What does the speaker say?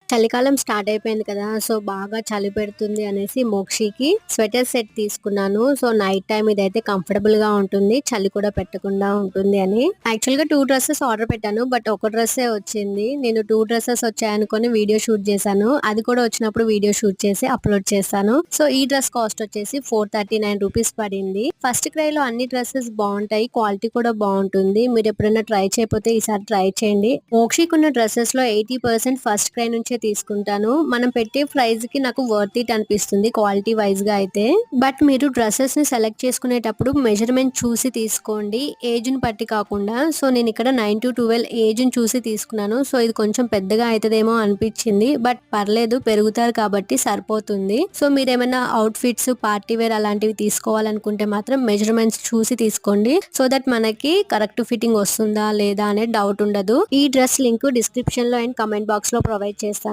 చలికాలం స్టార్ట్ అయిపోయింది కదా! సో, బాగా చలి పెడుతుంది అనేసి మోక్షికి స్వెటర్ సెట్ తీసుకున్నాను. సో, నైట్ టైమ్ ఇదైతే కంఫర్టబుల్‌గా ఉంటుంది. చలి కూడా పెట్టకుండా ఉంటుంది అని. యాక్చువల్‌గా 2 డ్రెసెస్ ఆర్డర్ పెట్టాను. బట్ ఒక డ్రెస్సే వచ్చింది. నేను 2 డ్రెసెస్ వచ్చాయనుకోని వీడియో షూట్ చేశాను. అది కూడా వచ్చినప్పుడు వీడియో షూట్ చేసి అప్‌లోడ్ చేశాను. సో, ఈ డ్రెస్ కాస్ట్ వచ్చేసి 439 రూపీస్ పడింది. ఫస్ట్ క్రైలో అన్ని డ్రెసెస్ బావుంటాయి. క్వాలిటీ కూడా బావుంటుంది. మీరెప్పుడైనా ట్రై చేయకపోతే ఈసారి ట్రై చేయండి. మోక్షికున్న డ్రెసెస్‌లో 80% ఫస్ట్ క్రై నుంచే తీసుకుంటాను. మనం పెట్టే ప్రైస్ కి నాకు వర్త్ ఇట్ అనిపిస్తుంది క్వాలిటీ వైజ్ గా అయితే. బట్ మీరు డ్రెస్సెస్ ని సెలెక్ట్ చేసుకునేటప్పుడు మెజర్మెంట్ చూసి తీసుకోండి, ఏజ్ ని బట్టి కాకుండా. సో నేను ఇక్కడ 9 to 12 ఏజ్ ని చూసి తీసుకున్నాను. సో ఇది కొంచెం పెద్దగా అవుతుందేమో అనిపించింది, బట్ పర్లేదు, పెరుగుతారు కాబట్టి సరిపోతుంది. సో మీరేమైనా అవుట్ ఫిట్స్ పార్టీ వేర్ అలాంటివి తీసుకోవాలనుకుంటే మాత్రం మెజర్మెంట్స్ చూసి తీసుకోండి, సో దట్ మనకి కరెక్ట్ ఫిట్టింగ్ వస్తుందా లేదా అనే డౌట్ ఉండదు. ఈ డ్రెస్ లింక్ డిస్క్రిప్షన్ లో అండ్ కమెంట్ బాక్స్ లో ప్రొవైడ్ చేస్తాను.